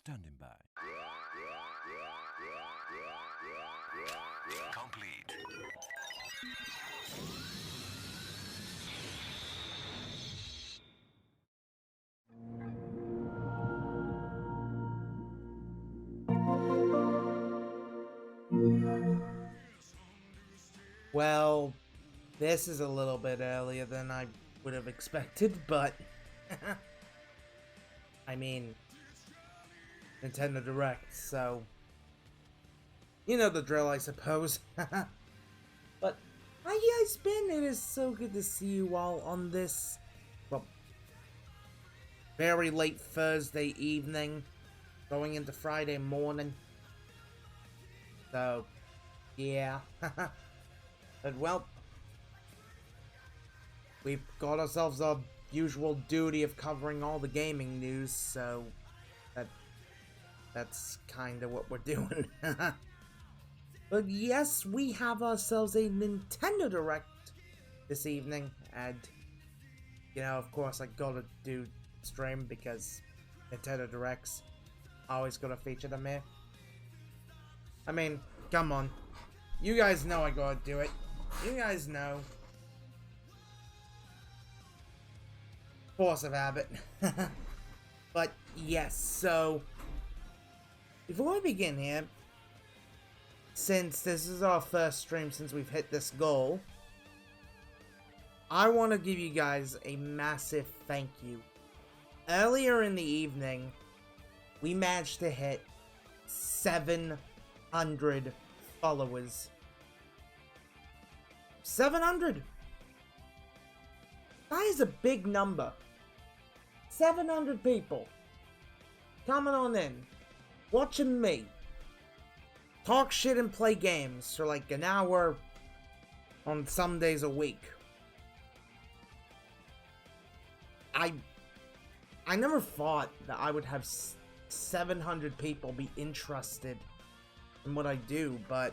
Standing by. Complete. Well, this is a little bit earlier than I would have expected, but I mean, Nintendo Direct, so you know the drill, I suppose. But how you guys been? It is so good to see you all on this, well, very late Thursday evening, going into Friday morning. So, yeah. But well, we've got ourselves our usual duty of covering all the gaming news, so that's kind of what we're doing. But yes, we have ourselves a Nintendo Direct this evening, and you know, of course, I gotta do stream because Nintendo Directs always gotta feature them here. I mean, come on, you guys know I gotta do it. You guys know. Force of habit. But yes, so before we begin here, since this is our first stream since we've hit this goal, I want to give you guys a massive thank you. Earlier in the evening, we managed to hit 700 followers. 700! That is a big number. 700 people coming on in, watching me talk shit and play games for like an hour on some days a week. I never thought that I would have 700 people be interested in what I do, but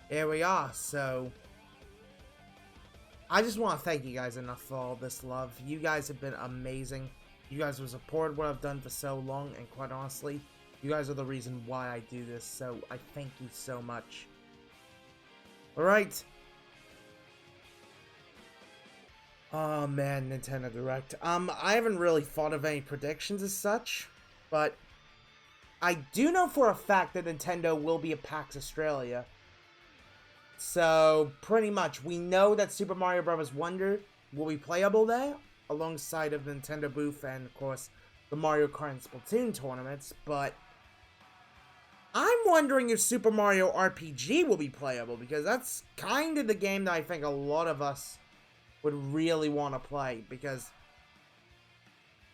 here we are. So I just want to thank you guys enough for all this love. You guys have been amazing. You guys have supported what I've done for so long, and quite honestly, you guys are the reason why I do this, so I thank you so much. Alright. Oh man, Nintendo Direct. I haven't really thought of any predictions as such, but I do know for a fact that Nintendo will be at PAX Australia. So, pretty much, we know that Super Mario Bros. Wonder will be playable there, alongside of the Nintendo booth and, of course, the Mario Kart and Splatoon tournaments, but I'm wondering if Super Mario RPG will be playable, because that's kind of the game that I think a lot of us would really want to play, because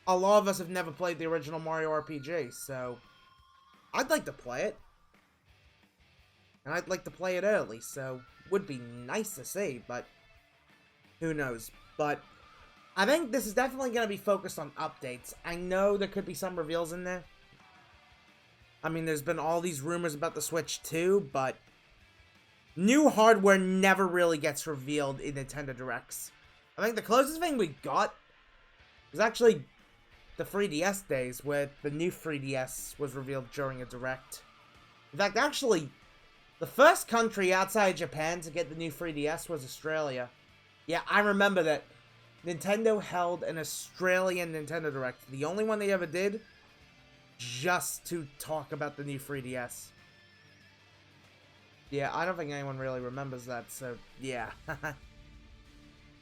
a lot of us have never played the original Mario RPG, so I'd like to play it. And I'd like to play it early, so would be nice to see, but who knows. But I think this is definitely going to be focused on updates. I know there could be some reveals in there. I mean, there's been all these rumors about the Switch 2, but new hardware never really gets revealed in Nintendo Directs. I think the closest thing we got was actually the 3DS days, where the new 3DS was revealed during a Direct. In fact, actually, the first country outside Japan to get the new 3DS was Australia. Yeah, I remember that. Nintendo held an Australian Nintendo Direct. The only one they ever did, just to talk about the new 3DS. Yeah, I don't think anyone really remembers that, so yeah.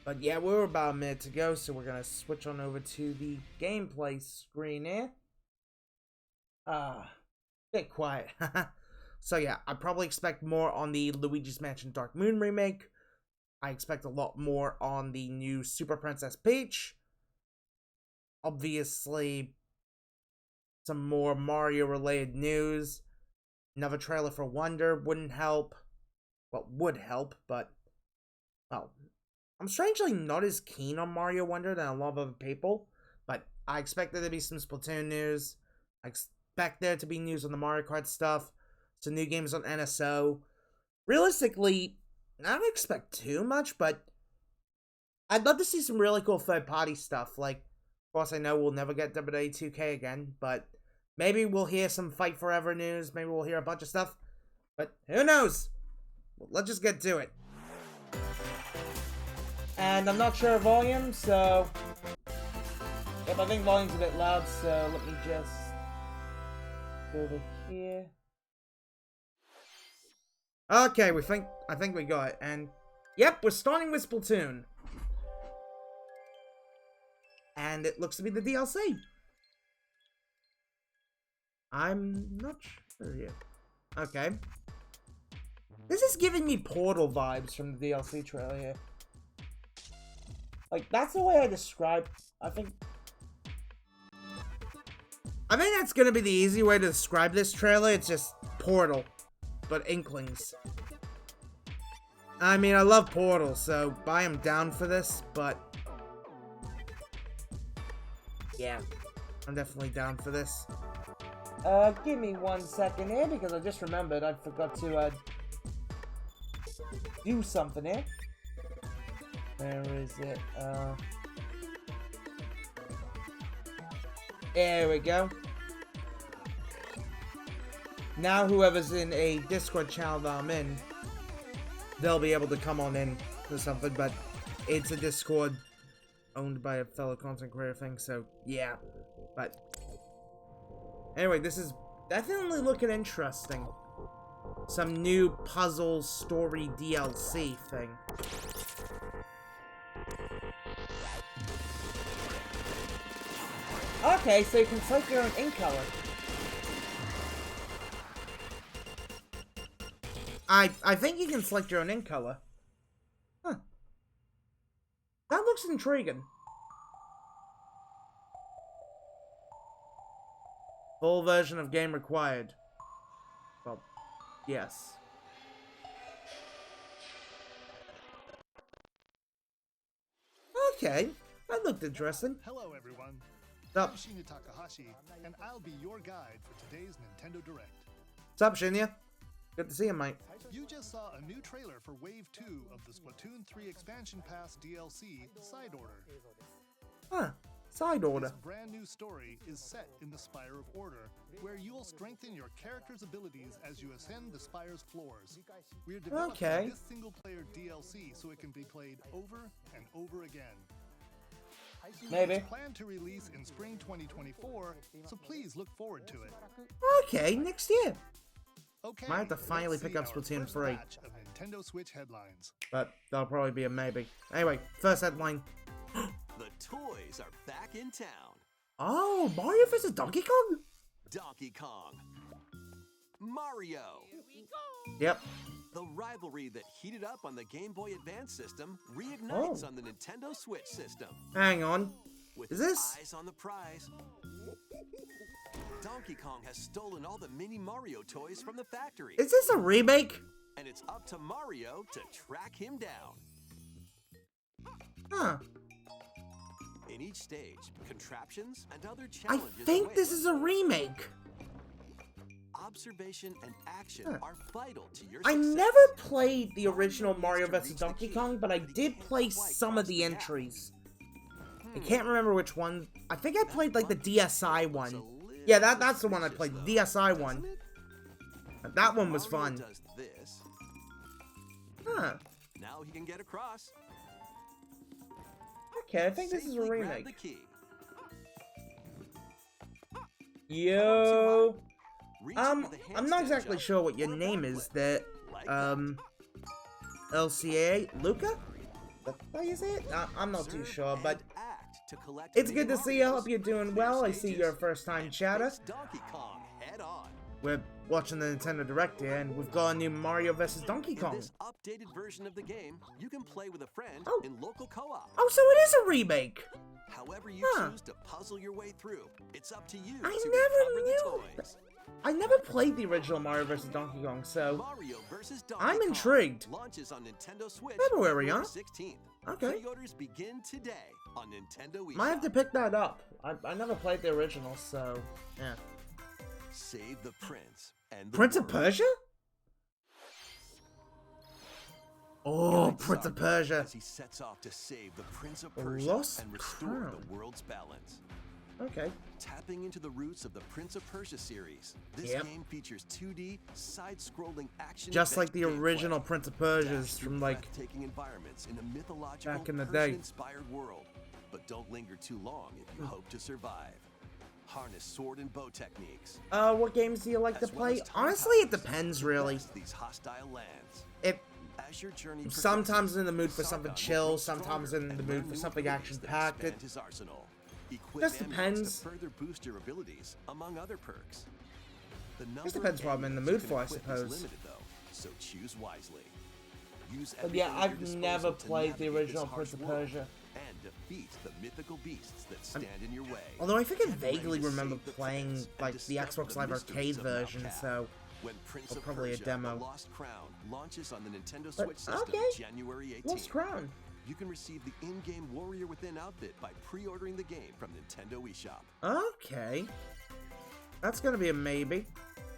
But yeah, we're about a minute to go, so we're going to switch on over to the gameplay screen here. Bit quiet. So yeah, I probably expect more on the Luigi's Mansion Dark Moon remake. I expect a lot more on the new Super Princess Peach. Obviously, some more Mario-related news. Another trailer for Wonder wouldn't help. Well, would help, but well, I'm strangely not as keen on Mario Wonder than a lot of other people. But I expect there to be some Splatoon news. I expect there to be news on the Mario Kart stuff. Some new games on NSO. Realistically, I don't expect too much, but I'd love to see some really cool third-party stuff. Like, of course, I know we'll never get WWE 2K again, but Maybe we'll hear some Fight Forever news. Maybe we'll hear a bunch of stuff. But who knows? Well, let's just get to it. And I'm not sure of volume, so... Yep, I think volume's a bit loud, so let me just... go over here. Okay, I think we got it, and... Yep, we're starting with Splatoon. And it looks to be the DLC. I'm not sure yet. Okay. This is giving me Portal vibes from the DLC trailer here. Like, that's the way I describe... I think that's gonna be the easy way to describe this trailer. It's just Portal, but Inklings. I mean, I love Portal, so I am down for this, but... yeah, I'm definitely down for this. Give me 1 second here, because I just remembered I forgot to, do something here. Where is it? There we go. Now whoever's in a Discord channel that I'm in, they'll be able to come on in or something, but it's a Discord owned by a fellow content creator thing, so yeah. But anyway, this is definitely looking interesting. Some new puzzle story DLC thing. Okay, so you can select your own ink color. I think you can select your own ink color. Huh. That looks intriguing. Full version of game required. Well, yes. Okay, that looked interesting. Hello, everyone. Sup? I'm Shinya Takahashi, and I'll be your guide for today's Nintendo Direct. Sup, Shinya? Good to see you, mate. You just saw a new trailer for Wave 2 of the Splatoon 3 Expansion Pass DLC, Side Order. Huh. Side Order. This brand new story is set in the Spire of Order, where you'll strengthen your character's abilities as you ascend the Spire's floors. We're developing this single-player DLC so it can be played over and over again. Maybe. It's planned to release in spring 2024, so please look forward to it. Okay, next year. Okay, Might have to finally pick up Splatoon 3. Of Nintendo Switch headlines. But that'll probably be a maybe. Anyway, first headline. The toys are back in town. Oh, Mario vs. Donkey Kong? Donkey Kong. Mario. Yep. The rivalry that heated up on the Game Boy Advance system reignites on the Nintendo Switch system. Hang on. With Is this? eyes on the prize. Donkey Kong has stolen all the mini Mario toys from the factory. Is this a remake? And it's up to Mario to track him down. Huh. In each stage, contraptions and other I challenges think await. this is a remake. Observation and action are vital to your I success. never played the original Mario vs. Donkey Kong, but I did play some of the entries. I can't remember which one. I think I played like the DSi one. Yeah, that's the one I played, the DSi one. That one was fun. Does this. Huh. Now he can get across. Okay, I think this is a Safely grab remake. the key. Yo. Reach it with a I'm not handstand exactly jump sure what your or a name front is. flip. That, Like that. LCA? Luca? How you say it? I'm not too Observe sure, but and act to collect it's mini good to see you. Marios, Hope you're doing clear well. I see stages, you're a first-time and chatter. face Donkey Kong head on. We're watching the Nintendo Direct here, and we've got a new Mario vs. Donkey In Kong. this updated version of the game, you can play with a friend Oh. in local co-op. Oh, so it is a remake. However you Huh. choose to puzzle your way through, it's up to you I to never recover knew the toys. I never played the original Mario vs. Donkey Kong, so Mario vs. Donkey I'm Kong intrigued. launches on Nintendo Switch February, huh? 16th. Okay. Pre-orders begin today on Nintendo eShop. Might have to pick that up. I never played the original, so yeah. Save the prince and the Prince of world. Persia? Oh, Guide Prince of Sonic Persia. As he sets off to save the Prince of The Persia Lost and restore Crown. the world's balance. Okay. Tapping into the roots of the Prince of Persia series, this game features 2D, side-scrolling action. Just like the original Prince of Persia's from like environments in a mythological, back in the day. Persian-inspired world. But don't linger too long if you hope to survive. Harness sword and bow techniques. What games do you like to play? Honestly, it depends, really. These hostile lands. Sometimes in the mood for something chill, sometimes in the mood for something action-packed. It just depends. Further boost your abilities, among other perks. Just depends what I'm in the mood for, I suppose. Limited, though, so choose wisely. But yeah, I've never played the original Prince of Persia. And defeat the mythical beasts that stand in your way. Although I think I vaguely remember playing like the Xbox Live Arcade version, so or probably a demo. Lost Crown launches on the Nintendo Switch system January 18th. Lost Crown. You can receive the in-game Warrior Within outfit by pre-ordering the game from Nintendo eShop. Okay. That's gonna be a maybe.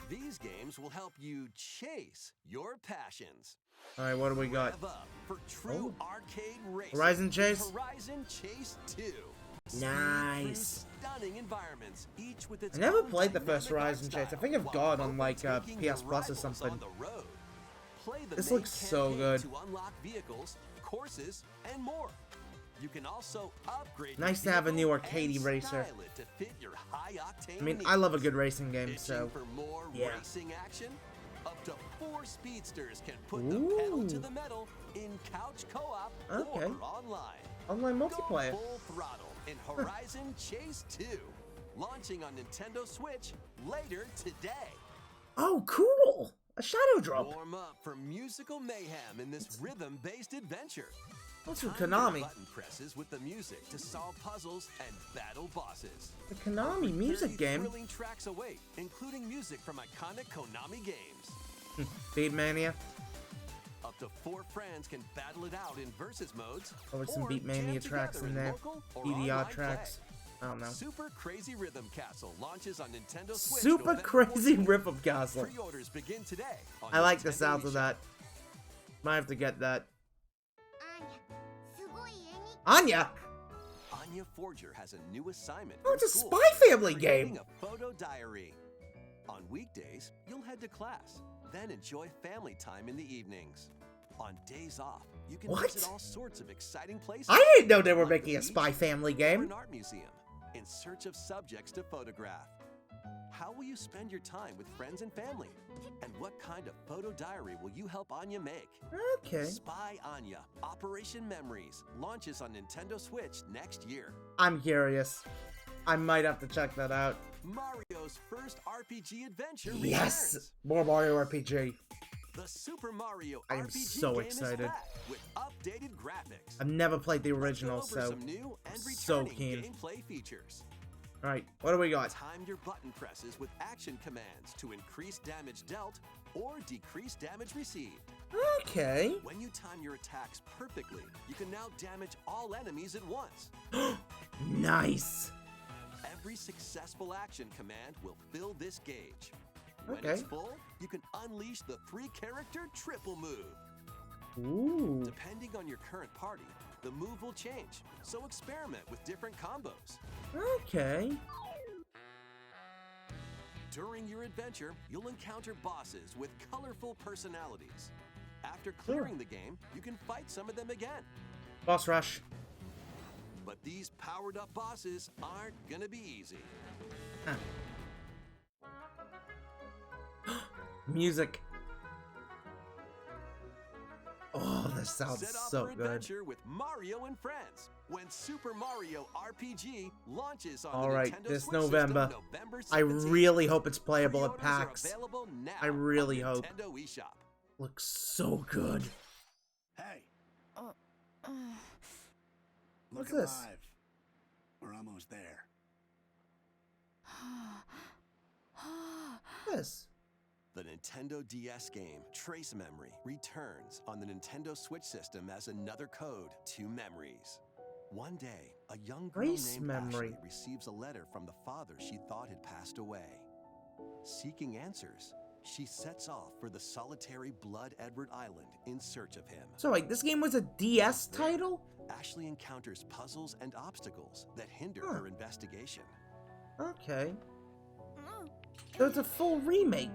These games will help you chase your passions. Alright, what do we got? For true arcade racing. Horizon Chase? Horizon Chase 2. Nice. Stunning environments, each with its I never played the first Horizon Chase. I think I've got on like PS Plus or something. This looks so good. To unlock vehicles, courses, and more. You can also upgrade. Nice to have a new arcadey racer. I mean, I love a good racing game, so for more yeah. Racing action? Up to 4 speedsters can put the pedal to the metal in couch co-op or online. Online multiplayer. Go full throttle in Horizon Chase 2, launching on Nintendo Switch later today. Oh, cool! A shadow drop. Warm up for musical mayhem in this rhythm-based adventure. What's from Konami? Button presses with the music to solve puzzles and battle bosses. The Konami music game. Thrilling tracks await, including music from iconic Konami games. Beat Mania. Up to 4 friends can battle it out in versus modes. Oh, with some Beat Mania tracks in there. PDR tracks. I don't know. Super Crazy Rhythm Castle launches on Nintendo Switch. Super Crazy Rhythm Castle. Pre-orders begin today. I like the sound of that. Might have to get that. Anya! Anya Forger has a new assignment. Oh, it's a Spy Family game! A photo diary. On weekdays, you'll head to class, then enjoy family time in the evenings. On days off, you can visit all sorts of exciting places. I didn't know they were making a Spy Family game. An art museum, in search of subjects to photograph. How will you spend your time with friends and family? And what kind of photo diary will you help Anya make? Okay. Spy Anya, Operation Memories, launches on Nintendo Switch next year. I'm curious. I might have to check that out. Mario's first RPG adventure Yes! returns. More Mario RPG. The Super Mario I am RPG so game excited. Is back with updated graphics. I've never played the original, Let's go over so some new and so keen. gameplay features. Alright, what do we got? Time your button presses with action commands to increase damage dealt or decrease damage received. Okay. When you time your attacks perfectly, you can now damage all enemies at once. Nice. Every successful action command will fill this gauge. When Okay. it's full, you can unleash the 3-character triple move. Ooh. Depending on your current party, the move will change, so experiment with different combos. Okay. During your adventure, you'll encounter bosses with colorful personalities. After clearing the game, you can fight some of them again. Boss rush. But these powered-up bosses aren't gonna be easy. Music. Oh, this sounds Set off so for good. adventure with Mario and Friends when Super Mario RPG launches on Alright, the Nintendo this Switch November. system, November 17th. I really hope it's playable at Pre-orders are PAX. available now I really on hope. Nintendo eShop. Looks so good. Hey, What's look this? alive. We're almost there. This. The Nintendo DS game, Trace Memory, returns on the Nintendo Switch system as another code to memories. One day, a young girl Trace named Memory. Ashley receives a letter from the father she thought had passed away. Seeking answers, she sets off for the solitary Blood Edward Island in search of him. So wait, this game was a DS title? Ashley encounters puzzles and obstacles that hinder her investigation. Okay. So it's a full remake.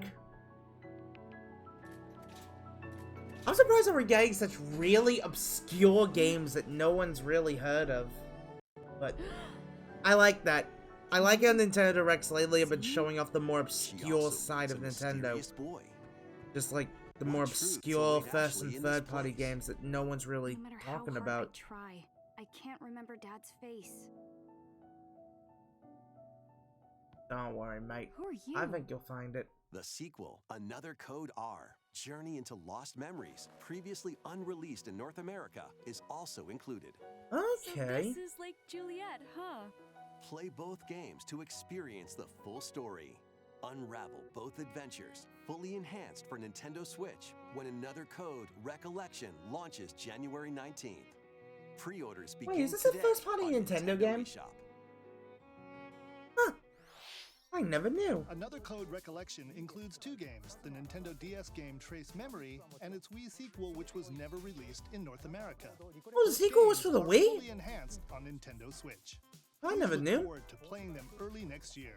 I'm surprised that we're getting such really obscure games that no one's really heard of. But I like that. I like how Nintendo Directs lately have been showing off the more obscure side of Nintendo. Just like the more obscure first and third party games that no one's really talking about. I try, I can't remember Dad's face. Don't worry, mate. Who are you? I think you'll find it. The sequel, Another Code R, Journey into Lost Memories, previously unreleased in North America, is also included. Okay. So this is like Juliet, huh? Play both games to experience the full story. Unravel both adventures, fully enhanced for Nintendo Switch, when Another Code Recollection launches January 19th. Pre-orders begin Wait, is this today a first-party on Nintendo game? eShop. Huh. I never knew. Another Code Recollection includes 2 games, the Nintendo DS game Trace Memory and its Wii sequel, which was never released in North America. Oh, the sequel was for the Wii? Fully enhanced on Nintendo Switch. I never Look knew. forward to playing them early next year.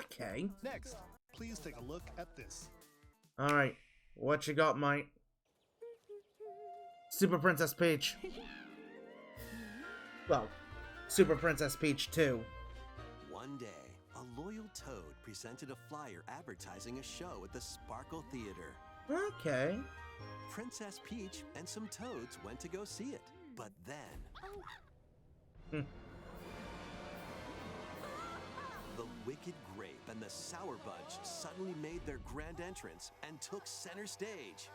Okay. Next, please take a look at this. Alright. What you got, mate? Super Princess Peach. Well, Super Princess Peach 2. One day, a loyal toad presented a flyer advertising a show at the Sparkle Theater. Okay. Princess Peach and some toads went to go see it. But then... The Wicked Grape and the Sour Bunch suddenly made their grand entrance and took center stage.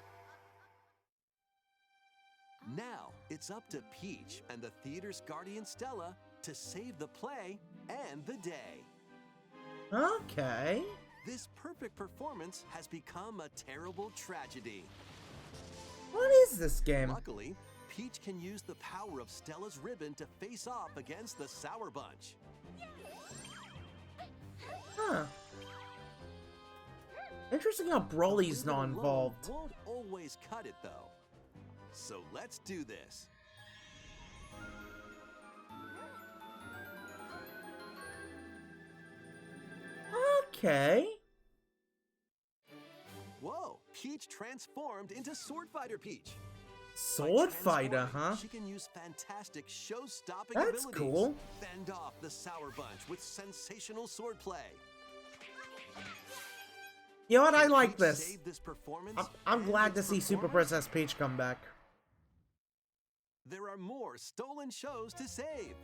Now, it's up to Peach and the theater's guardian Stella to save the play and the day. Okay. This perfect performance has become a terrible tragedy. What is this game? Luckily, Peach can use the power of Stella's ribbon to face off against the Sour Bunch. Huh. Interesting how Broly's not involved. Won't always cut it though. So let's do this. Okay. Whoa, Peach transformed into Sword Fighter Peach. Sword By Fighter, transforming, huh? She can use fantastic show-stopping That's abilities. cool. Fend off the Sour Bunch with sensational swordplay. You know what? I Can like Peach this. save this performance I'm and glad to its see Super performers? Princess Peach come back. There are more stolen shows to save.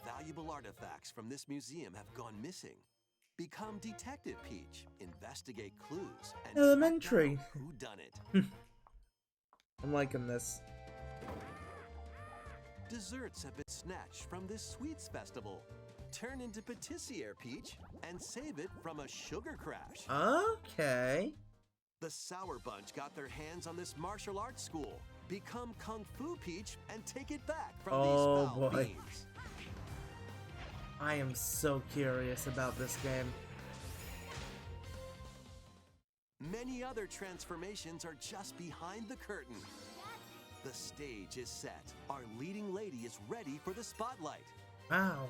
Valuable artifacts from this museum have gone missing. Become Detective Peach, investigate clues, and Elementary. track down who done it. I'm liking this. Desserts have been snatched from this sweets festival. Turn into Patissiere Peach and save it from a sugar crash. Okay. The Sour Bunch got their hands on this martial arts school. Become Kung Fu Peach and take it back from Oh, these foul boy. fiends. I am so curious about this game. Many other transformations are just behind the curtain. The stage is set. Our leading lady is ready for the spotlight. Wow.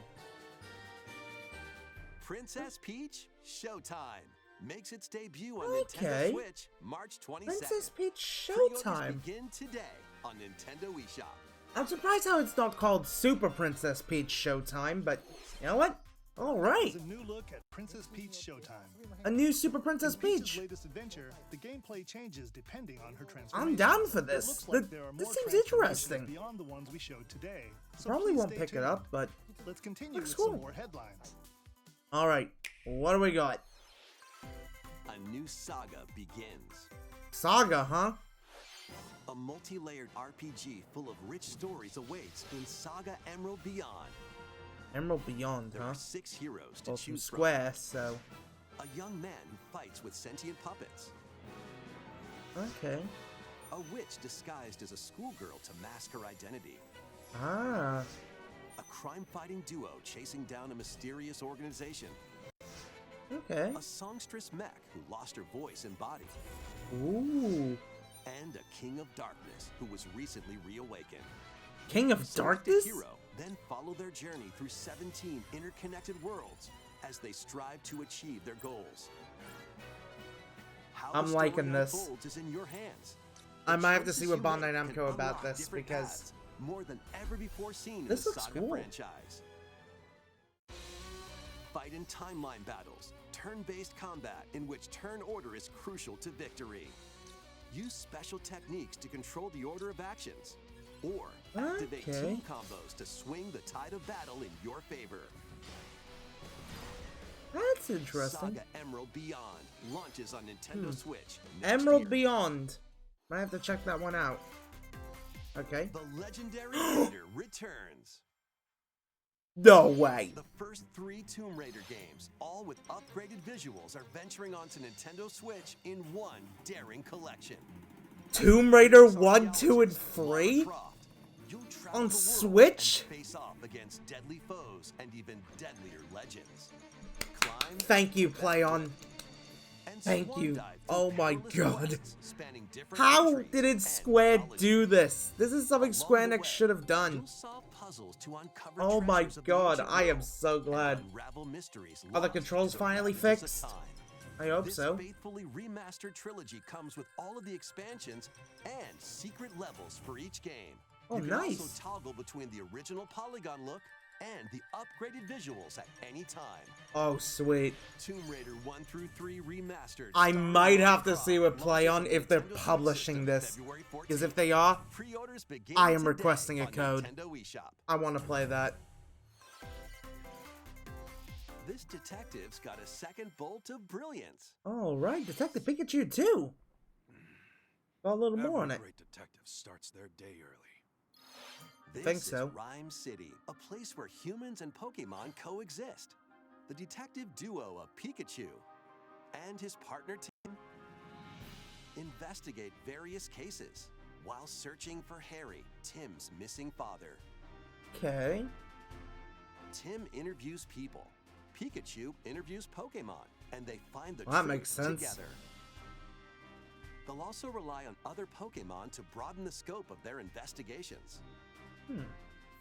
Princess Peach Showtime makes its debut on Okay. Nintendo Switch March 22nd. Princess Peach Pre-orders Showtime. begin today on Nintendo eShop. I'm surprised how it's not called Super Princess Peach Showtime, but you know what? Alright. It's a new look at Princess Peach Showtime. A new Super Princess In Peach's Peach. latest adventure, the gameplay changes depending on her transformation. I'm down for It this. looks like there are This more seems transformations interesting. beyond the ones we showed today. So Probably please won't stay pick it tuned. up, but Let's continue looks with cool. some more headlines. alright. What do we got? A new saga begins. Saga, huh? A multi-layered RPG full of rich stories awaits in Saga Emerald Beyond. Emerald Beyond, There huh? are 6 heroes to Well, from choose from. Square, so... A young man who fights with sentient puppets. Okay. A witch disguised as a schoolgirl to mask her identity. Ah. A crime-fighting duo chasing down a mysterious organization. Okay. A songstress mech who lost her voice and body. Ooh. And a king of darkness who was recently reawakened. King of Select a Darkness? hero, Then follow their journey through 17 interconnected worlds as they strive to achieve their goals. How I'm the liking story this. unfolds is in your hands. I The might have to choices see what you Bandai make can Namco about unlock this, different because paths, more than ever before seen in this the looks Saga cool. franchise. Fight in timeline battles, turn-based combat in which turn order is crucial to victory. Use special techniques to control the order of actions, or activate Okay. team combos to swing the tide of battle in your favor. That's interesting. Saga Emerald Beyond launches on Nintendo Switch next Emerald year. Beyond. Might have to check that one out. Okay. The legendary Raider returns. No way. The first 3 Tomb Raider games, all with upgraded visuals, are venturing onto Nintendo Switch in one daring collection. Tomb Raider As 1, 2, and archaeologist 3? Lara Croft, you'll travel On the world Switch? and face off against deadly foes and even deadlier legends. Climb, Thank you, PlayOn. and Thank swan you. dive through Oh my perilous god. quests spanning different How countries did it and Square mythologies. do this? This is something Along Square the Enix way, should have done. you'll solve puzzles to uncover Oh my treasures of the god, ancient I am world so and glad. unravel mysteries Are the lost controls to the finally ravages of fixed? time. I hope This so. faithfully remastered trilogy comes with all of the expansions and secret levels for each game. Oh, you can nice. also toggle between the original polygon look and the upgraded visuals at any time. Oh, sweet. Tomb Raider 1 through 3 remastered. I starring might Lara have to Croft, see what launches PlayOn on if they're Nintendo Switch publishing System this. February Because if 14th. they are, Pre-orders begin I am today requesting a on code. Nintendo eShop. I want to play that. This detective's got a second bolt of brilliance. Alright, Detective Pikachu too. Got a little more on it. Great detective starts their day early. This think is so. Rhyme City, a place where humans and Pokemon coexist. The detective duo of Pikachu and his partner Tim investigate various cases while searching for Harry, Tim's missing father. Okay. Tim interviews people. Pikachu interviews Pokemon, and they find the Well, that truth makes sense. together. They'll also rely on other Pokemon to broaden the scope of their investigations.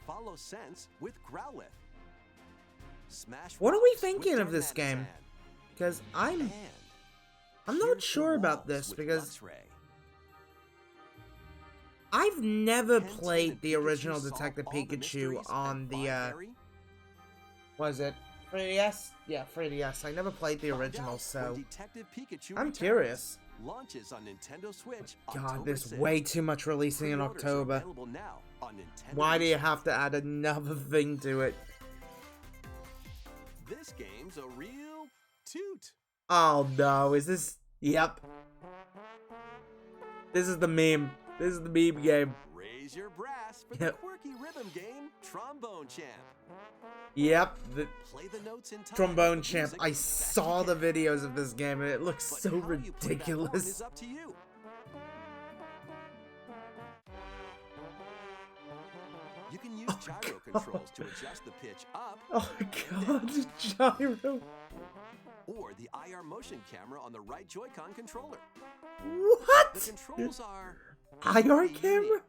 Follow Sense with Growlithe. Smash What are we Rocks with thinking of this game? Darmanitan. Because I'm And not Pierce the sure about Walls this with because Luxray. I've never Can Tim played and the Pikachu original solve Detective all the Pikachu mysteries on and the find Harry? was it 3DS? Yeah, 3DS. I never played the Find original, out so when Detective Pikachu I'm returns. curious. Launches on Nintendo Switch. God, October there's 6th. way too much releasing in Pre-orders are October. available now on Nintendo Why do you eShop. have to add another thing to it? This game's a real toot. Oh no, is this? Yep. This is the meme. This is the meme game. Raise your brass for the Yep. quirky rhythm game, Trombone Champ. Yep, the Play the notes in time Trombone with Champ. music I best you saw the can. videos of this game and it looks But so how you play that horn ridiculous. is up to you. You can use gyro controls to adjust the pitch up Oh god, gyro. or the IR motion camera on the right Joy-Con controller. The What? controls are IR pretty camera? unique,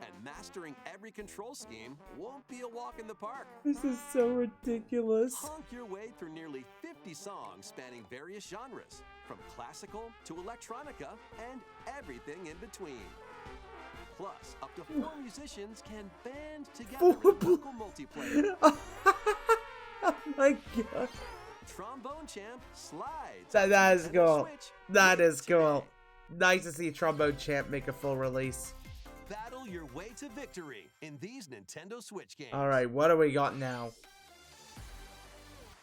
and mastering every control scheme won't be a walk in the park. This is so ridiculous. Honk your way through nearly 50 songs spanning various genres, from classical to electronica and everything in between. Plus, up to 4 musicians can band together in local multiplayer. Oh my god. Trombone Champ slides. That onto is Nintendo cool. Switch That with is cool. today. Nice to see Trombone Champ make a full release. Battle your way to victory in these Nintendo Switch games. Alright, what do we got now?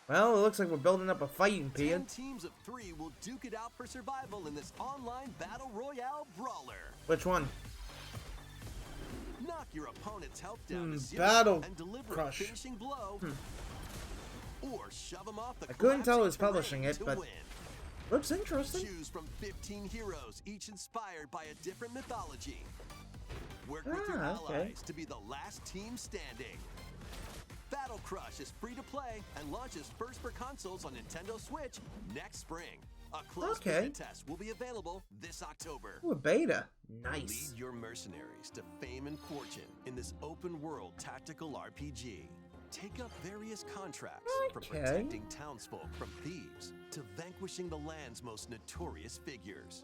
Well, it looks like we're building up a fighting 10 peon. teams of 3 will duke it out for survival in this online battle royale brawler. Which one? Knock your opponent's health down to 0 Battle and deliver Crush. a finishing blow. Or shove them off the I couldn't tell who was collapsing publishing terrain it, to but win. looks interesting. Choose from 15 heroes, each inspired by a different mythology. Work with your Ah, okay. allies to be the last team standing. Battle Crush is free to play and launches first for consoles on Nintendo Switch next spring. A closed beta test will be available this October. Ooh, a beta. Nice. Lead your mercenaries to fame and fortune in this open-world tactical RPG. Take up various contracts, from protecting townsfolk from thieves to vanquishing the land's most notorious figures.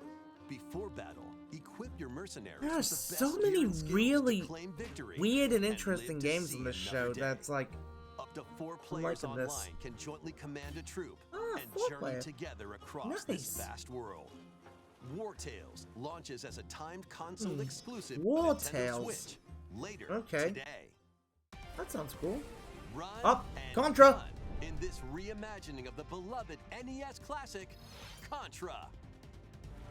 Before battle, equip your mercenaries There are with the best so many gear and skills really to claim victory weird and live interesting to games see on this another show day. that's like... Up to 4 players liking online this. can jointly command a troop and 4 journey player. together across this vast world. War Tales launches as a timed console exclusive War on Nintendo Tales. Switch later today. That sounds cool. Run Oh, and Contra. run in this reimagining of the beloved NES classic, Contra.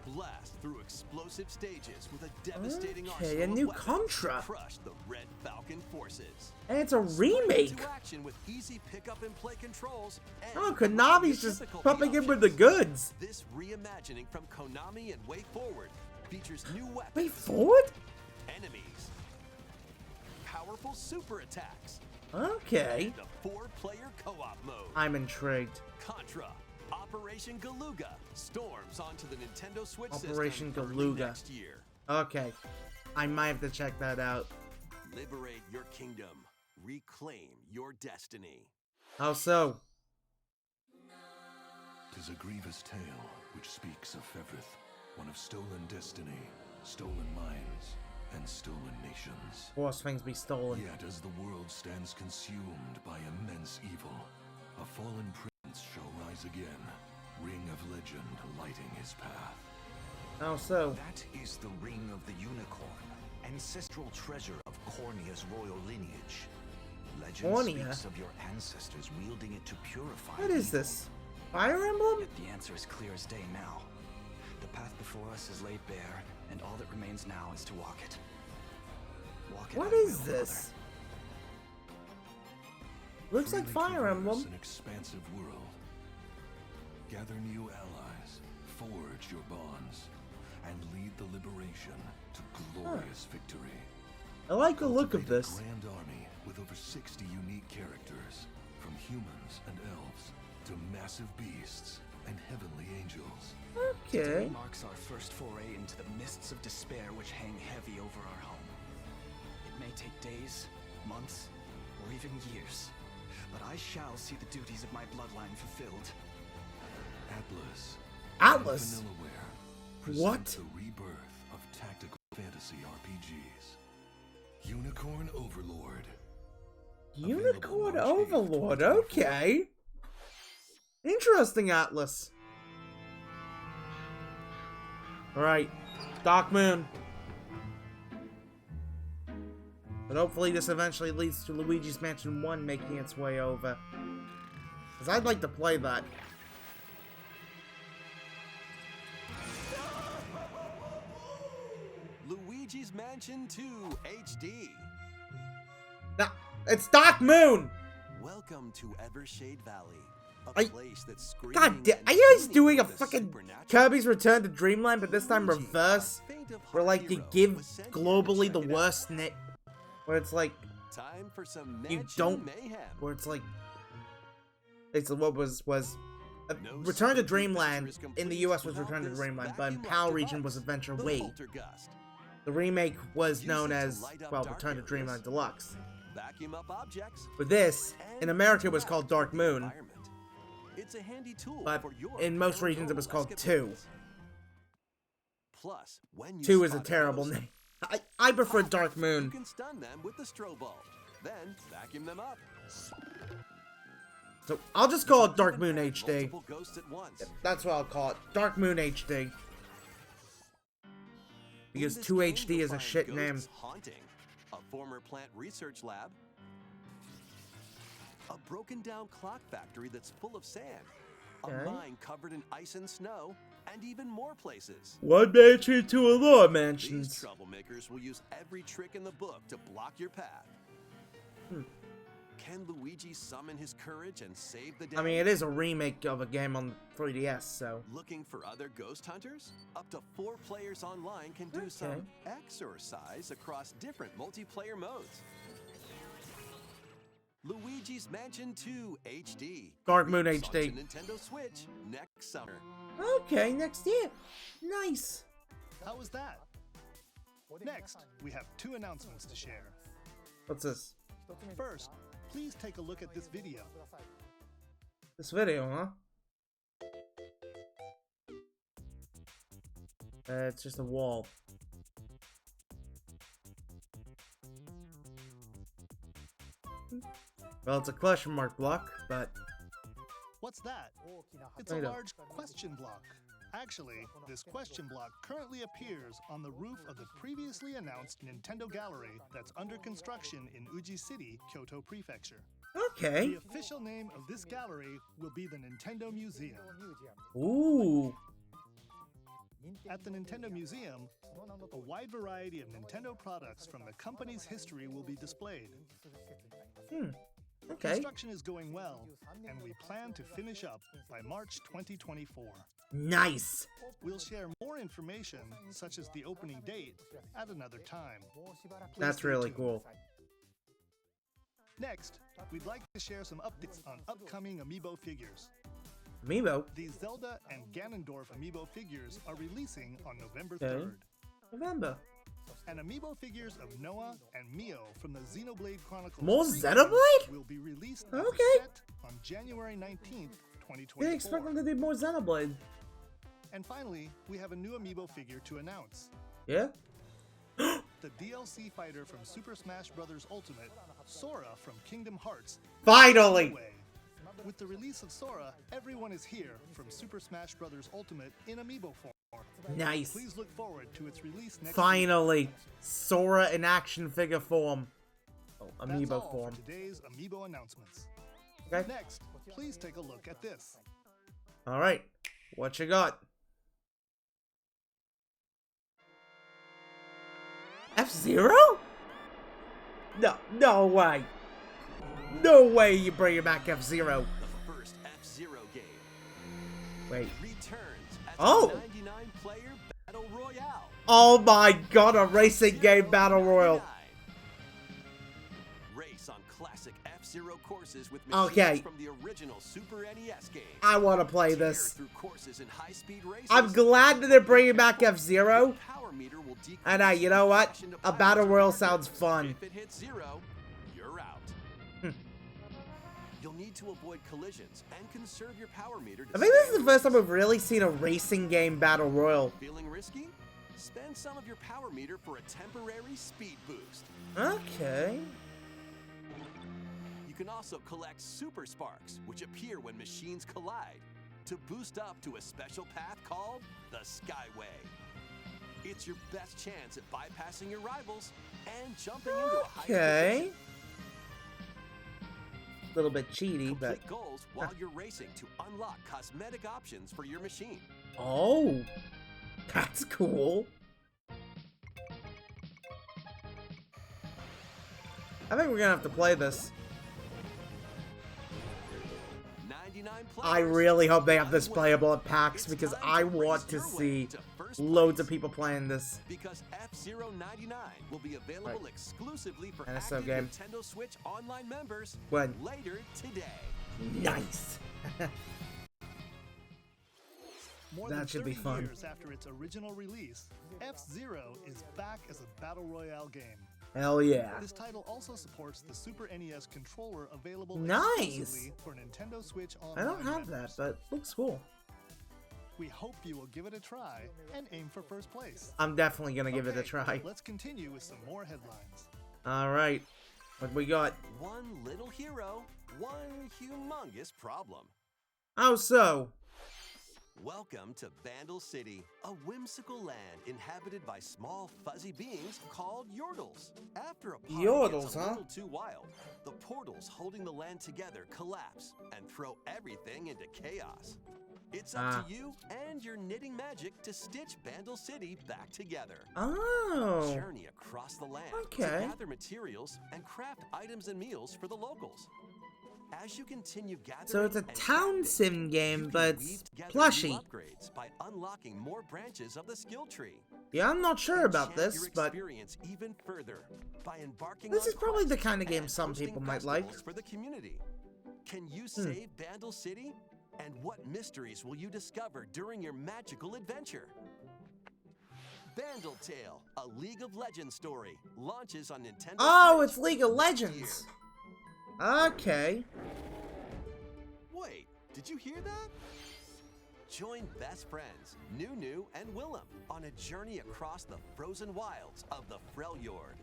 Blast through explosive stages with a devastating arsenal a new of weapons Contra. to crush the Red Falcon forces. And it's a Spring remake. into action with easy pick up and play controls. And Oh, Konami's just difficulty pumping in with the options. goods. This reimagining from Konami and Way Forward features new weapons. Way Forward? Enemies. Powerful super attacks. Okay. And a 4-player co-op mode. I'm intrigued. Contra. Operation Galuga storms onto the Nintendo Switch Operation system early Galuga. next year. Okay. I might have to check that out. Liberate your kingdom. Reclaim your destiny. How so? 'Tis a grievous tale which speaks of Fevrith, one of stolen destiny, stolen minds, and stolen nations. Force things be stolen. Yet as the world stands consumed by immense evil, a fallen prince shall rise again, ring of legend lighting his path. How so? That is the Ring of the Unicorn, ancestral treasure of Cornea's royal lineage. Legend Cornea? speaks of your ancestors wielding it to purify What is evil. this? Fire Emblem? Yet the answer is clear as day now. The path before us is laid bare, and all that remains now is to walk it. Walk it What at is will, this? Looks like Freely Fire traverse Emblem. an expansive world. Gather new allies, forge your bonds, and lead the liberation to glorious victory. I like the look of Cultivate a this. grand army with over 60 unique characters, from humans and elves to massive beasts and heavenly angels. Today Okay. marks our first foray into the mists of despair which hang heavy over our home. It may take days, months, or even years, but I shall see the duties of my bloodline fulfilled. Atlas. Atlas? and Vanillaware What? present the rebirth of tactical fantasy RPGs. Unicorn Overlord. Unicorn Available March 8th, Overlord, 2024. okay. Interesting, Atlas. Alright, Dark Moon. But hopefully this eventually leads to Luigi's Mansion 1 making its way over. Because I'd like to play that. Luigi's Mansion 2 HD. Nah, it's Dark Moon! Welcome to Evershade Valley, a I- place that's screaming. God damn, and are you guys teeming doing a with the fucking supernatural? Kirby's Return to Dreamland, but this time Luigi, reverse? a faint of Where heart like you hero, give was sent here to globally the check it out. worst where it's like, Time for some you mansion don't, mayhem. where it's like, it's what was No Return to secret Dreamland adventure is in the complete US was without Return to this Dreamland, but in vacuum-like PAL region device, was Adventure the Wave. Poltergust. The remake was Use known it to as, light up well, dark Return to areas. Dreamland Deluxe. Vacuum up objects. But this, in and America, was interact called with Dark the Moon, environment. It's a handy tool but for your in most regions it was paranormal called 2. escapisms. Plus, when you 2 is a spot terrible ghost, name. I prefer pop, Dark You Moon. can stun them with the strobe bulb, then vacuum them up. So I'll just call it Dark Moon Even HD. multiple ghosts at once. That's what I'll call it. Dark Moon HD. Because In this 2 game, HD you'll is a find shit name. ghosts haunting, a former plant research lab, a broken down clock factory that's full of sand, Okay. a mine covered in ice and snow, and even more places. One mansion to a lot of These mansions. troublemakers will use every trick in the book to block your path. Can Luigi summon his courage and save the day? I mean, it is a remake of a game on 3DS, so. Looking for other ghost hunters? Up to 4 players online can do some exercise across different multiplayer modes. Luigi's Mansion 2 HD. Dark Moon Release HD. onto Nintendo Switch next summer. Okay, next year. Nice. How was that? Next, we have 2 announcements to share. What's this? First, please take a look at this video. This video, huh? It's just a wall. Well, it's a question mark block, but What's that? It's a large question block. Actually, this question block currently appears on the roof of the previously announced Nintendo Gallery that's under construction in Uji City, Kyoto Prefecture. okay. The official name of this gallery will be the Nintendo Museum. Ooh. At the Nintendo Museum, a wide variety of Nintendo products from the company's history will be displayed. Okay. Construction is going well, and we plan to finish up by March 2024. Nice. We'll share more information, such as the opening date, at another time. Please That's stay really tuned. cool. Next, we'd like to share some updates on upcoming Amiibo figures. Amiibo. The Zelda and Ganondorf Amiibo figures are releasing on November Okay. 3rd. November. And Amiibo figures of Noah and Mio from the Xenoblade Chronicles More Free Xenoblade? Games will be released as Okay. a set on January 19th, 2024. Didn't expect them to do more Xenoblade. And finally, we have a new Amiibo figure to announce. Yeah? The DLC fighter from Super Smash Bros. Ultimate, Sora from Kingdom Hearts. Finally! Away. With the release of Sora, everyone is here from Super Smash Bros. Ultimate in Amiibo form. Nice. Please look forward to its release next Finally. week. Sora in action figure form. Oh, That's Amiibo all form. for today's Amiibo announcements. Okay. Next, please take a look at this. Alright. What you got? F-Zero? No way. No way you bring back F-Zero. The first F-Zero game Wait. returns as Oh. a 99-player battle royale. Oh my god, a racing game battle royal. Race on classic F-Zero courses with machines Okay. from the original Super NES game. I want to play Tear this. through courses in high-speed races. I'm glad that they're bringing back F-Zero. Power meter will decrease And you know what? crash into A battle piles royal of sounds characters. fun. If it hits 0, you're out. You'll need to avoid collisions and conserve your power meter. To I think this is stay the first time race. we've really seen a racing game battle royal. Feeling risky? Spend some of your power meter for a temporary speed boost. Okay. You can also collect super sparks, which appear when machines collide, to boost up to a special path called the Skyway. It's your best chance at bypassing your rivals and jumping into a higher Okay. position. A little bit cheaty, but... Complete goals while you're racing to unlock cosmetic options for your machine. Oh. That's cool. I think we're gonna have to play this. 99 I players, really hope they have one this win. playable at PAX It's because time I to want race to your way see to first loads of place. people playing this. Because F-Zero 99 will be available Right. exclusively for NSO active game. Nintendo Switch Online members When? later today. Nice. More That than should be 30 fun. years after its original release, F-Zero is back as a battle royale game. Hell yeah. This title also supports the Super NES controller available Nice. exclusively for Nintendo Switch Online I don't have that, members. but looks cool. We hope you will give it a try and aim for first place. I'm definitely gonna give it a Okay, try. Let's continue with some more headlines. Alright. What we got? One little hero, one humongous problem. How so? Welcome to Vandal City, a whimsical land inhabited by small fuzzy beings called Yordles. After a party Yordles, gets a huh? little too wild, the portals holding the land together collapse and throw everything into chaos. It's up to you and your knitting magic to stitch Vandal City back together. Oh. Journey across the land Okay. to gather materials and craft items and meals for the locals. As you continue gathering So it's a and town crafting, sim you game, can but weave it's together plushy. new upgrades by unlocking more branches of the skill tree. Yeah, I'm not sure about Enchant this, your but experience even further by embarking this on is probably the quests kind of game and some hosting people might like. festivals for the community. Can you save Vandal City? And what mysteries will you discover during your magical adventure? Vandal Tale, a League of Legends story, launches on Nintendo Oh, Switch it's League of next Legends. year. Okay. Wait, did you hear that? Join best friends, Nunu and Willem, on a journey across the frozen wilds of the Freljord.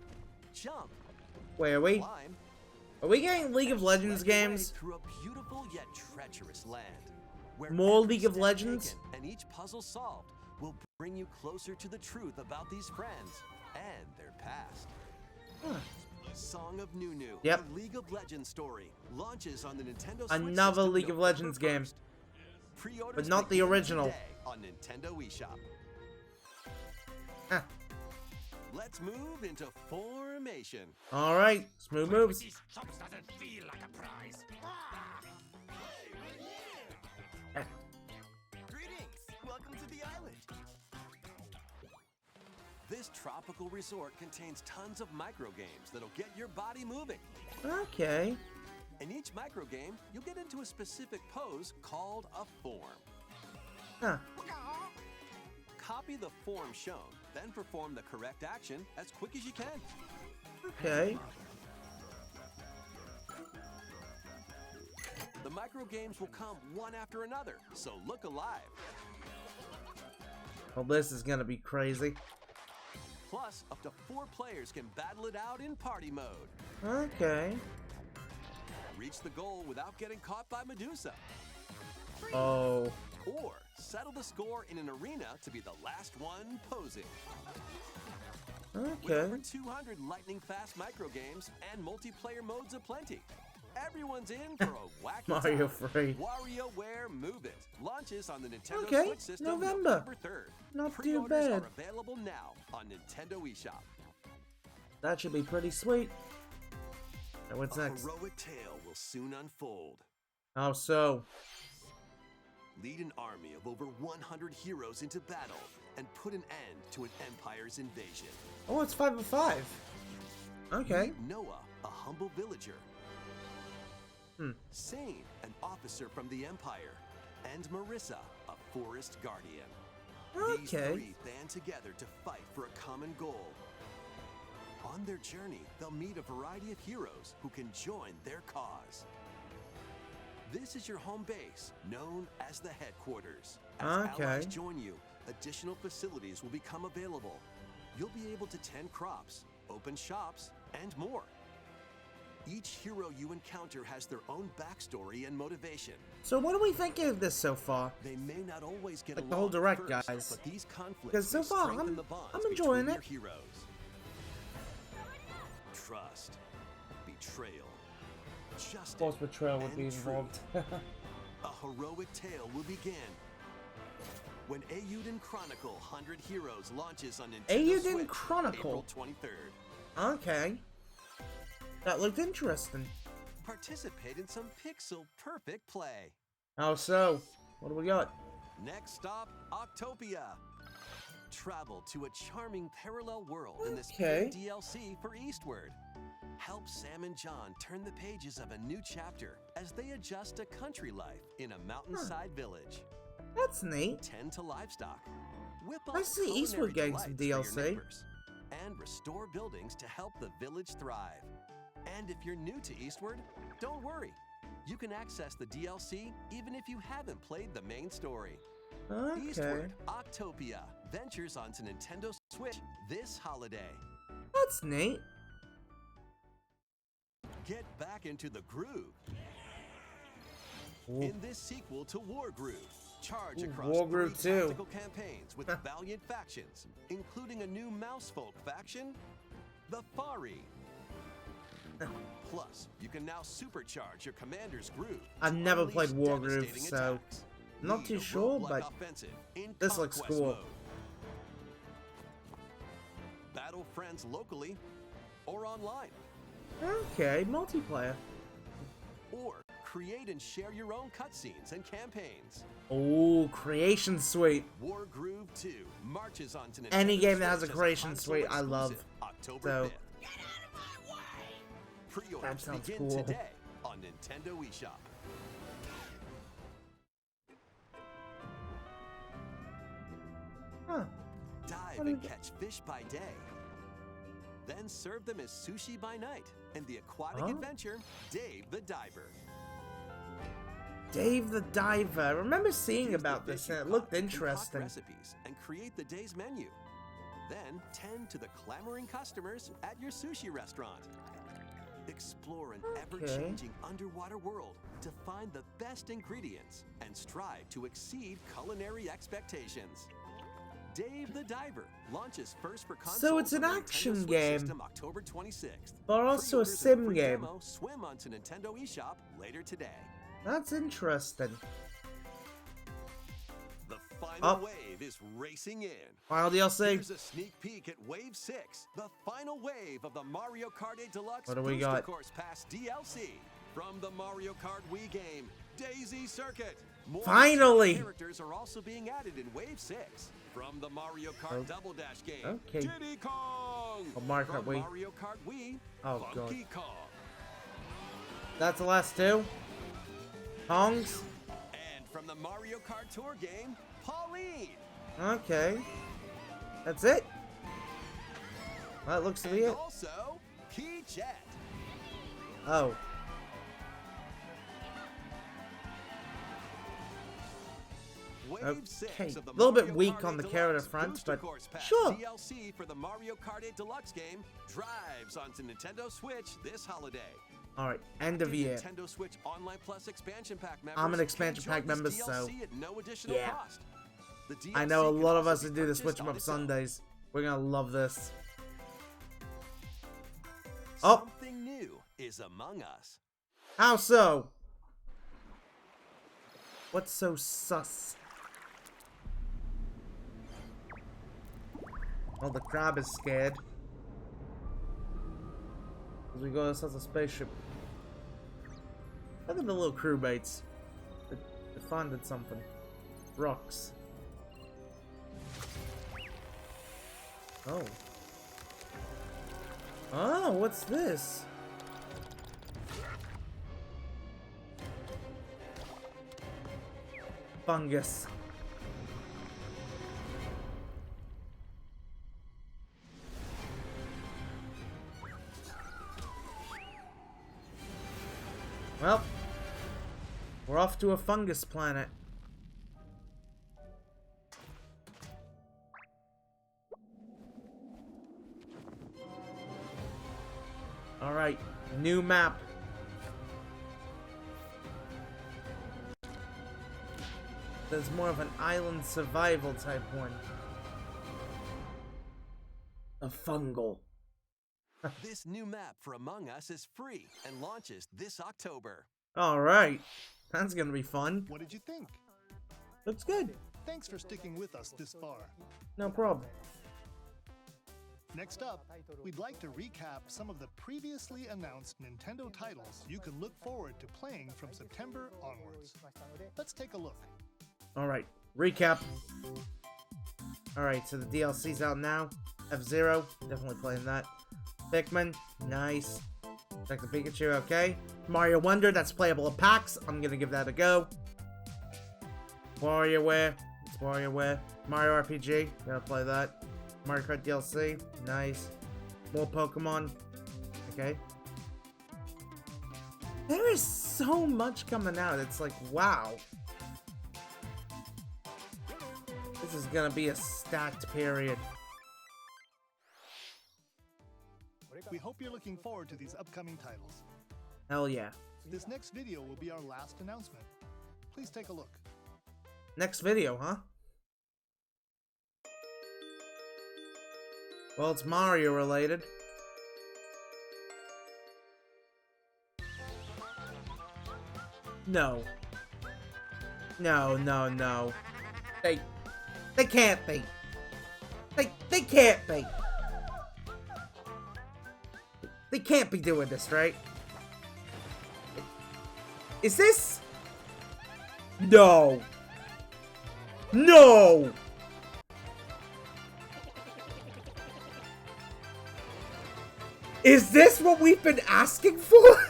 Jump, Wait, are we climb, getting League of Legends sledge your way games? through a beautiful yet treacherous land. Where More every League of step Legends? taken and each puzzle solved will bring you closer to the truth about these friends and their past. Huh. Song of Nunu, Yep. a League of Legends story, launches on the Nintendo Switch Another system League of November Legends game. 1st. Pre-orders But not the begin original. today on Nintendo eShop. Huh. Let's move into formation. Alright, smooth moves. doesn't feel like a prize. Greetings! Welcome to the island. This tropical resort contains tons of micro games that'll get your body moving. Okay. In each micro game, you'll get into a specific pose called a form. Huh. Copy the form shown, then perform the correct action as quick as you can. Okay. The micro games will come one after another, so look alive. Well, this is gonna be crazy. Plus, up to 4 players can battle it out in party mode. Okay. Reach the goal without getting caught by Medusa. Oh. Or settle the score in an arena to be the last one posing. With over Okay. 200 lightning-fast micro games and multiplayer modes aplenty. Everyone's in for a wacky Mario time. free. WarioWare Move It launches on the Nintendo Okay, Switch system November. 3rd. Not too Pre-orders bad. are available now on Nintendo eShop. That should be pretty sweet. Now what's A next? heroic tale will soon unfold. How so? Lead an army of over 100 heroes into battle and put an end to an empire's invasion. Oh, it's 5 of 5. Okay. Meet Noah, a humble villager. Sane, an officer from the Empire. And Marissa, a forest guardian. These Okay. 3 band together to fight for a common goal. On their journey, they'll meet a variety of heroes who can join their cause. This is your home base, known as the headquarters. As Okay. allies join you, additional facilities will become available. You'll be able to tend crops, open shops, and more. Each hero you encounter has their own backstory and motivation. So what are we thinking of this so far? They may not always get Like along the whole direct, at first, guys. but these conflicts Because so may far, strengthen I'm- the bonds I'm enjoying between it. your heroes. Trust, betrayal, justice, False betrayal would be and involved. truth. A heroic tale will begin when Eiyuden Chronicle 100 Heroes launches on Nintendo Eiyuden Switch, Chronicle? April 23rd. Okay. That looked interesting. Participate in some pixel-perfect play. How so? What do we got? Next stop, Octopia. Travel to a charming parallel world in this Okay. paid DLC for Eastward. Help Sam and John turn the pages of a new chapter as they adjust to country life in a mountainside village. That's neat. Tend to livestock. Whip I up see Eastwood culinary getting some delights for your DLC. neighbors, and restore buildings to help the village thrive. And if you're new to Eastward, don't worry. You can access the DLC even if you haven't played the main story. Okay. Eastward Octopia ventures onto Nintendo Switch this holiday. That's neat. Get back into the groove. Ooh. In this sequel to Wargroove, charge Ooh, across Wargroove 3 2. tactical campaigns with valiant factions, including a new Mousefolk faction, the Fari. Plus, you can now supercharge your commander's groove. I've to never played unleash Wargroove, devastating so attacks. not Lead too a sure, roguelike but offensive in this looks conquest cool. mode. Battle friends locally or online. Okay, multiplayer. Or create and share your own cutscenes and campaigns. Oh, creation suite. War Groove 2 marches on to Nintendo Any game that has Switch a as creation console suite, I love. exclusive, October So 5th. Get out of my way! Pre-orders That sounds begin cool. today on Nintendo eShop. Huh. Dive and catch fish by day. Then serve them as sushi by night in the aquatic adventure, Dave the Diver. Dave the Diver. I remember seeing Use about the this fish and it you looked caught to concoct interesting. recipes and create the day's menu. Then tend to the clamoring customers at your sushi restaurant. Explore an ever-changing underwater world to find the best ingredients and strive to exceed culinary expectations. Dave the Diver launches first for consoles. So it's an on the Nintendo action Switch game, system October 26th. but also a Pre-orders and sim free game. demo swim onto Nintendo eShop later today. That's interesting. The final wave is racing in. Final DLC. Here's a sneak peek at Wave 6, the final wave of the Mario Kart 8 Deluxe What do we Booster got? Course Pass DLC. From the Mario Kart Wii game, Daisy Circuit. More Finally! characters are also being added in Wave 6. From the Mario Kart Double Dash game, Okay. Diddy Kong. Oh, Mario Kart From Wii. Mario Kart Wii, Oh, God. Funky Kong. That's the last two. Hongs. And from the Mario Kart Tour game, Pauline. Okay. That's it. That looks to be And it. also, Key Jet. Oh. Wave 6 Okay. of the A little bit Mario weak Kart on the 8 character Deluxe front, Booster but Course Pass sure. DLC for the Mario Kart 8 Deluxe game drives onto Nintendo Switch this holiday. Alright. End of year. Nintendo Switch Online Plus expansion pack members. I'm an expansion can pack join member, this so DLC at no additional yeah. cost. The I DLC know a can lot of also us be that do the purchased Switch 'em on up its own. Sundays. We're gonna love this. Oh. Something new is among us. How so? What's so sus? Oh, the crab is scared. As we go inside the spaceship. Look at the little crew mates. They finding something. Rocks. Oh. Oh, what's this? Fungus. Well, we're off to a fungus planet. Alright, new map. There's more of an island survival type one. A fungal. This new map for Among Us is free and launches this October. Alright, that's gonna be fun. What did you think? Looks good. Thanks for sticking with us this far. No problem. Next up, we'd like to recap some of the previously announced Nintendo titles you can look forward to playing from September onwards. Let's take a look. Alright, recap. Alright, so the DLC's out now. F-Zero, definitely playing that. Pikmin, nice. Detective Pikachu, okay. Mario Wonder, that's playable at PAX. I'm gonna give that a go. WarioWare, it's WarioWare. Mario RPG, gonna play that. Mario Kart DLC, nice. More Pokemon, okay. There is so much coming out, it's like, wow. This is gonna be a stacked period. We hope you're looking forward to these upcoming titles. Hell yeah. This next video will be our last announcement. Please take a look. Next video, huh? Well, it's Mario related. No. No, no, no. They can't be. They can't be. They can't be doing this, right? Is this? No. No! Is this what we've been asking for?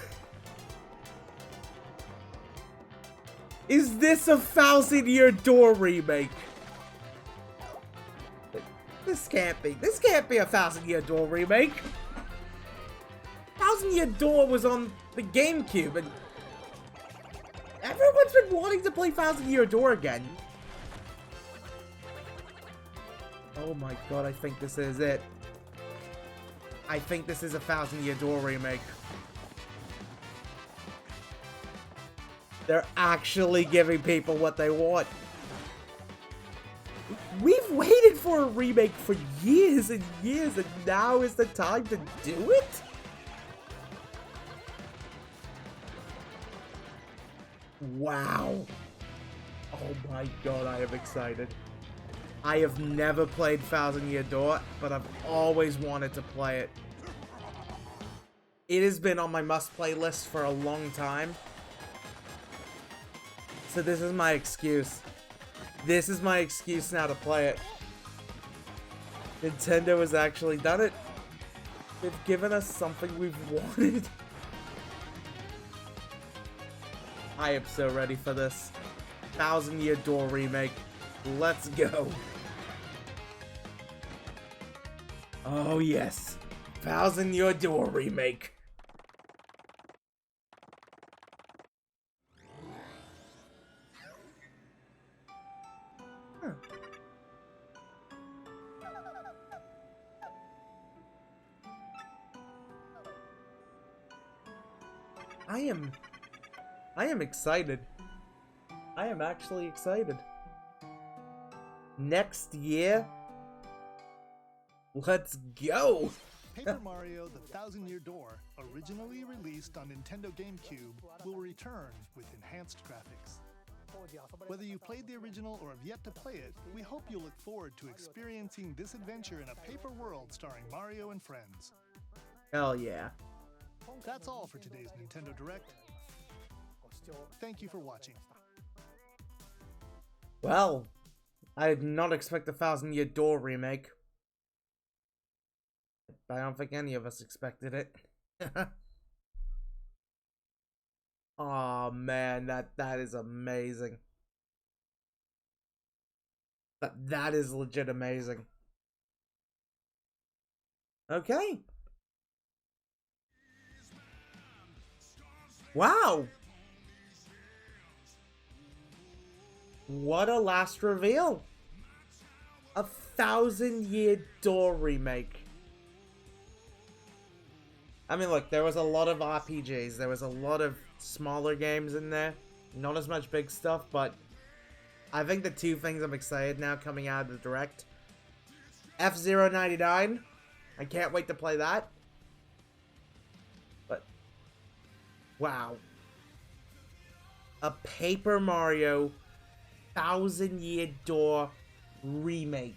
Is this a 1,000-Year Door remake? This can't be. This can't be a 1,000-Year Door remake. 1,000-Year Door was on the GameCube, and everyone's been wanting to play 1,000-Year Door again. Oh my god, I think this is it. I think this is a 1,000-Year Door remake. They're actually giving people what they want. We've waited for a remake for years and years, and now is the time to do it? Wow. Oh my god, I am excited. I have never played 1,000-Year Door, but I've always wanted to play it. It has been on my must-play list for a long time. So this is my excuse. This is my excuse now to play it. Nintendo has actually done it. They've given us something we've wanted. I am so ready for this. 1,000-Year Door remake. Let's go. Oh yes. 1,000-Year Door remake. Huh. I am excited. I am actually excited. Next year? Let's go! Paper Mario: The 1,000-Year Door, originally released on Nintendo GameCube, will return with enhanced graphics. Whether you played the original or have yet to play it, we hope you look forward to experiencing this adventure in a paper world starring Mario and friends. Hell yeah. That's all for today's Nintendo Direct. Thank you for watching. Well, I did not expect a 1,000-Year Door remake. But I don't think any of us expected it. Oh man, that is amazing. That is legit amazing. Okay. Wow. What a last reveal. A 1,000-Year Door remake. I mean, look, there was a lot of RPGs. There was a lot of smaller games in there. Not as much big stuff, but I think the two things I'm excited now coming out of the Direct. F-Zero 99. I can't wait to play that. But, wow. A Paper Mario 1,000-Year Door remake.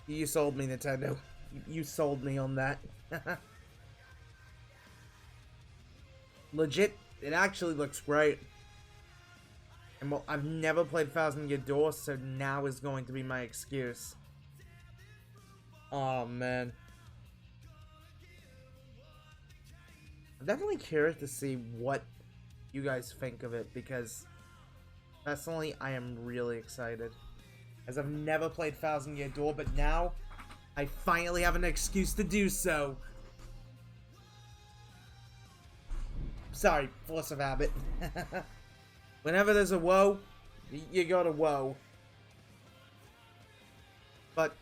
You sold me, Nintendo. You sold me on that. Legit, it actually looks great. And well, I've never played 1,000-Year Door, so now is going to be my excuse. Oh man. I'm definitely curious to see what you guys think of it, because personally, I am really excited. As I've never played 1,000-Year Door, but now I finally have an excuse to do so. Sorry, force of habit. Whenever there's a woe, you got a woe. But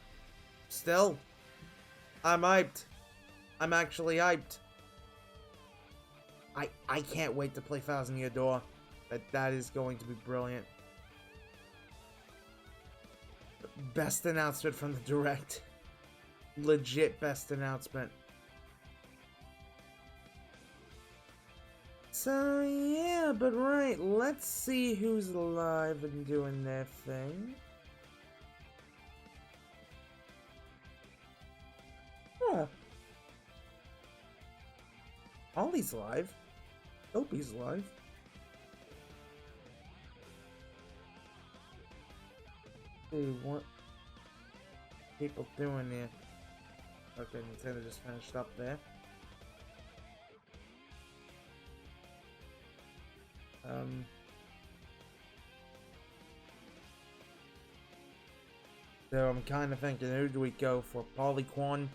still, I'm hyped. I'm actually hyped. I can't wait to play 1,000-Year Door. That is going to be brilliant. Best announcement from the Direct. Legit best announcement. So yeah, but right, let's see who's live and doing their thing. Huh. Polly's alive. Dopey's alive. Dude, what people doing here? Okay, Nintendo just finished up there. So I'm kind of thinking, who do we go for? Polyquan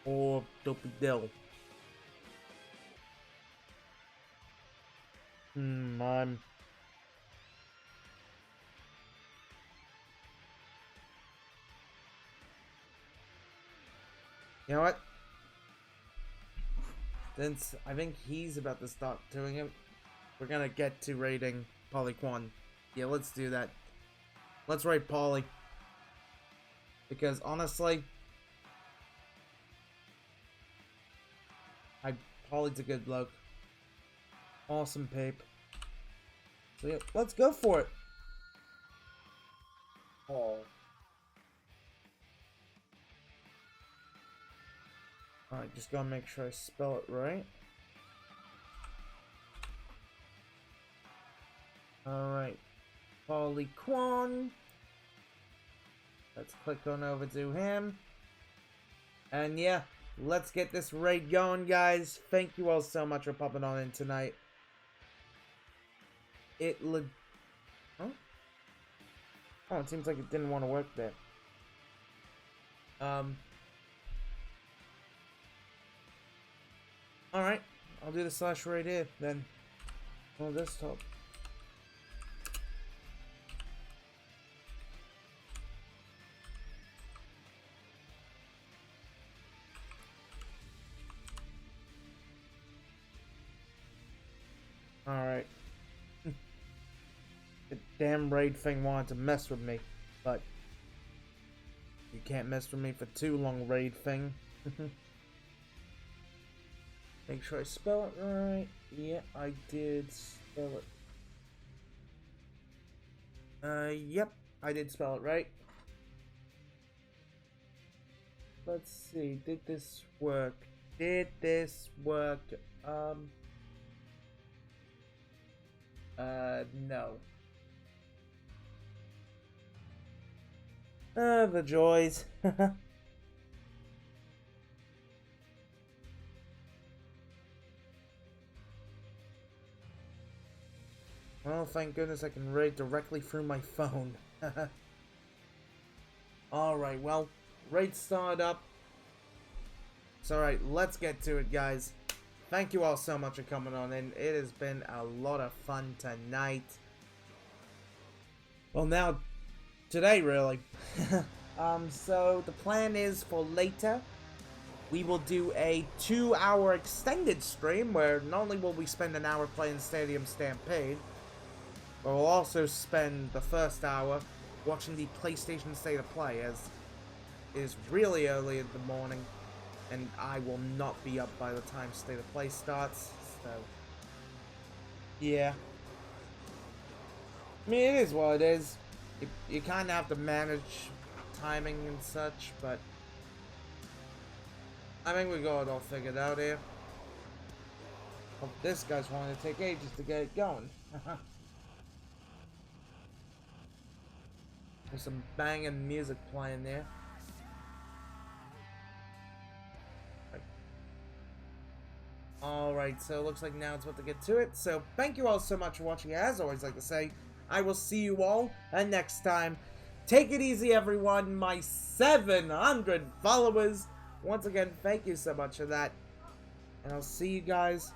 or Dopey Dill? I'm... You know what? Since I think he's about to start doing it, we're gonna get to rating Polyquan. Yeah, let's do that. Let's rate Poly. Because honestly, Poly's a good bloke. Awesome pape. So yeah, let's go for it. Oh. Alright, just gotta make sure I spell it right. Alright. Polyquan. Let's click on over to him. And yeah, let's get this raid going, guys. Thank you all so much for popping on in tonight. Huh? Oh, it seems like it didn't want to work there. Alright, I'll do the slash right here, then. On desktop. Alright. The damn raid thing wanted to mess with me, but you can't mess with me for too long, raid thing. Make sure I spell it right. Yeah, I did spell it. Yep, I did spell it right. Let's see, did this work? Did this work? No. The joys. Well, thank goodness I can raid directly through my phone. Alright, well, raid started up. It's alright, let's get to it, guys. Thank you all so much for coming on in. It has been a lot of fun tonight. Well, now, today, really. So, the plan is for later, we will do a 2-hour extended stream where not only will we spend an hour playing Stadium Stampede, but we'll also spend the first hour watching the PlayStation State of Play, as it is really early in the morning, and I will not be up by the time State of Play starts, so yeah. I mean, it is what it is. You kind of have to manage timing and such, but I think we got it all figured out here. Oh, this guy's wanting to take ages to get it going. There's some banging music playing there. Alright, so it looks like now it's about to get to it. So thank you all so much for watching. As always, like to say, I will see you all next time. Take it easy, everyone. My 700 followers. Once again, thank you so much for that. And I'll see you guys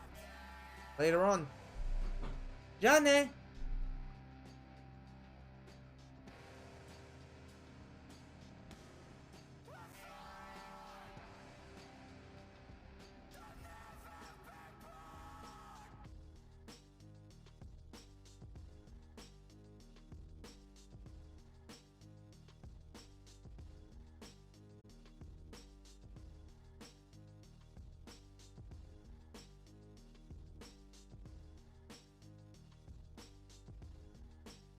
later on. Johnny!